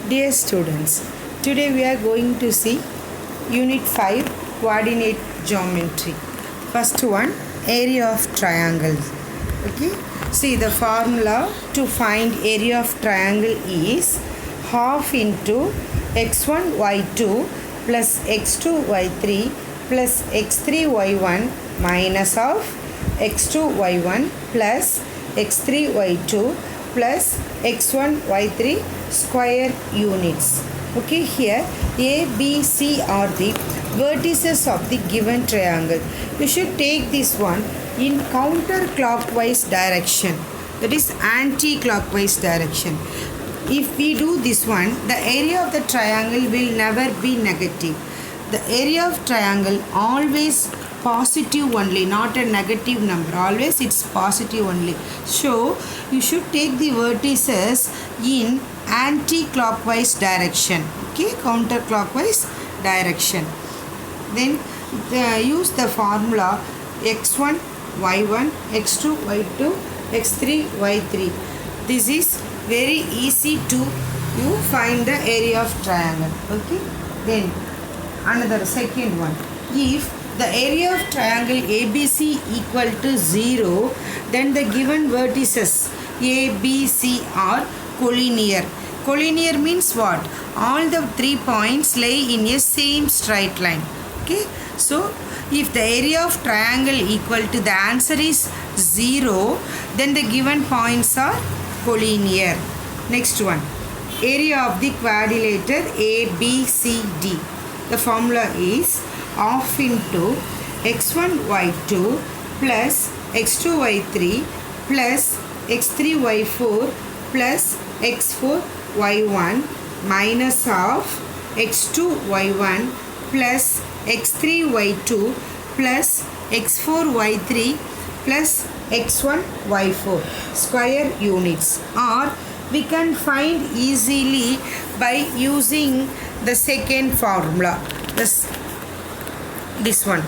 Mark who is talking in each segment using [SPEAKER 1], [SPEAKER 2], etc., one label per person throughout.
[SPEAKER 1] Dear students, today we are going to see Unit 5 Coordinate Geometry. First one, area of triangles. Okay, see the formula to find area of triangle is half into x1 y2 plus x2 y3 plus x3 y1 minus of x2 y1 plus x3 y2 plus x1 y3 square units. Okay, here A, B, C are the vertices of the given triangle. You should take this one in counterclockwise direction, that is anti-clockwise direction. If we do this one, the area of the triangle will never be negative. The area of triangle always positive only, not a negative number. Always it's positive only. So you should take the vertices in anti-clockwise direction. Okay, counterclockwise direction. Then use the formula x1 y1 x2 y2 x3 y3. This is very easy to you find the area of triangle. Okay, then another second one, if the area of triangle ABC equal to 0, then the given vertices A, B, C are collinear. Collinear means what? All the 3 points lay in a same straight line. Okay, so if the area of triangle equal to, the answer is 0, then the given points are collinear. Next one, area of the quadrilateral ABCD. The formula is half into x1 y2 plus x2 y3 plus x3 y4 plus x4 y1 minus of x2 y1 plus x3 y2 plus x4 y3 plus x1 y4 square units, or we can find easily by using the second formula, this one.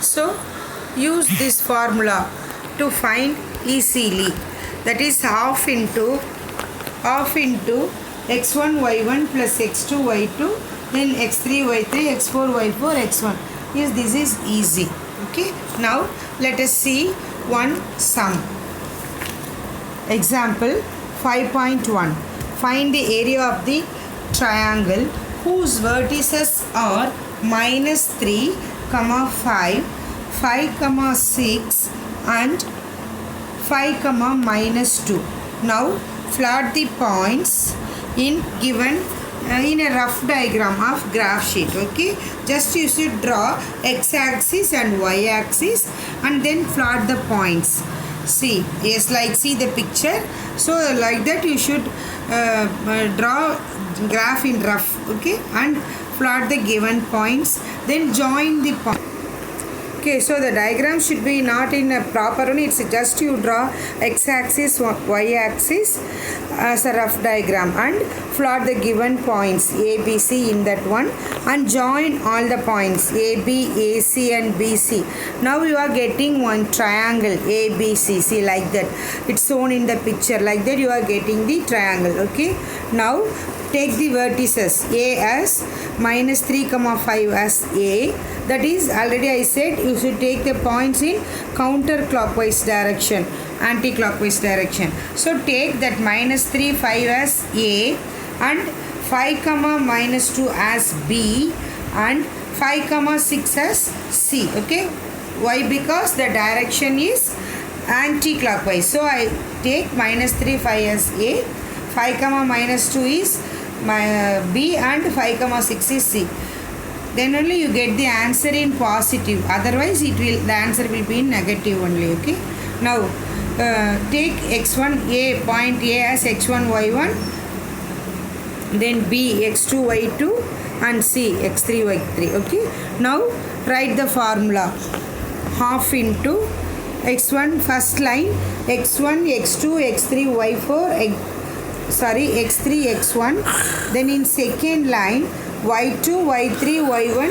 [SPEAKER 1] So use this formula to find easily, that is half into x1 y1 plus x2 y2 then x3 y3 x4 y4 x1. Yes, this is easy. Okay, now let us see one sum. Example 5.1. Find the area of the triangle whose vertices are minus 3, 5, 5, 6 and 5, minus 2. Now plot the points in given in a rough diagram of graph sheet. Okay, just you should draw x-axis and y-axis and then plot the points. See, yes, like see the picture. So like that you should draw graph in rough. Okay, and plot the given points, then join the points. Okay, so the diagram should be not in a proper one, it's just you draw x-axis, y-axis as a rough diagram and plot the given points A, B, C in that one and join all the points A, B, A, C and BC. Now you are getting one triangle A, B, C. See, like that. It's shown in the picture. Like that you are getting the triangle. Okay. Now take the vertices A as minus 3, 5 as A. That is, already I said you should take the points in counterclockwise direction, anti-clockwise direction. So take that minus 3, 5 as A and 5, minus 2 as B and 5, 6 as C. Okay. Why? Because the direction is anti-clockwise. So I take minus 3, 5 as A, 5, minus 2 is B and 5, 6 is C. Then only you get the answer in positive. Otherwise, the answer will be in negative only. Okay. Now take x1 A, point A as x1 y1, then B x2 y2 and C x3 y3. Okay. Now write the formula. Half into x1 first line x1 x2 x3 y4 x3 x1, then in second line y2 y3 y1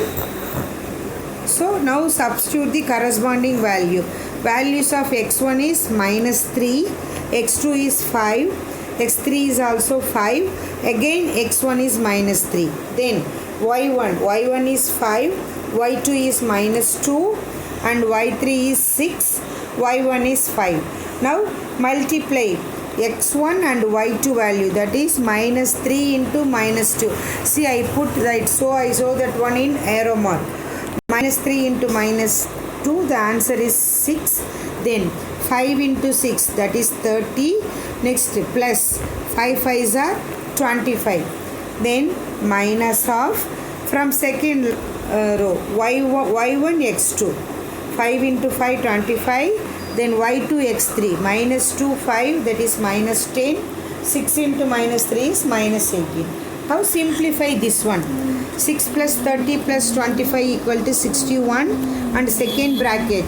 [SPEAKER 1] So now substitute the corresponding value. Values of x1 is minus 3, x2 is 5, x3 is also 5, again x1 is minus 3. Then y1 is 5, y2 is minus 2 and y3 is 6, y1 is 5. Now multiply x1 and y2 value, that is minus 3 into minus 2. See, I put that, so I saw that one in arrow mark. Minus 3 into minus 2, the answer is 6. Then 5 into 6, that is 30. Next plus 5 5s are 25. Then minus of, from second row, y1 x2. 5 into 5, 25. Then y2 x3, minus 2 5, that is minus 10. 6 into minus 3 is minus 18. How simplify this one? 6 plus 30 plus 25 equal to 61, and second bracket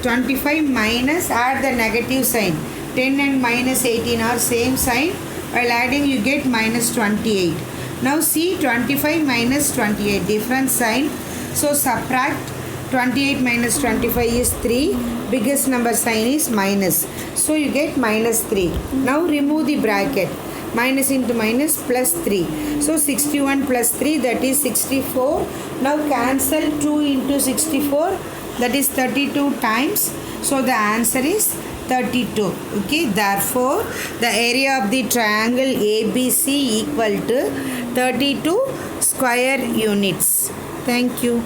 [SPEAKER 1] 25 minus, add the negative sign. 10 and minus 18 are same sign. While adding you get minus 28. Now see, 25 minus 28, different sign. So subtract 28 minus 25 is 3. Biggest number sign is minus. So you get minus 3. Now remove the bracket. Minus into minus plus 3. So 61 plus 3, that is 64. Now cancel 2 into 64, that is 32 times. So the answer is 32. Okay, therefore the area of the triangle ABC equal to 32 square units. Thank you.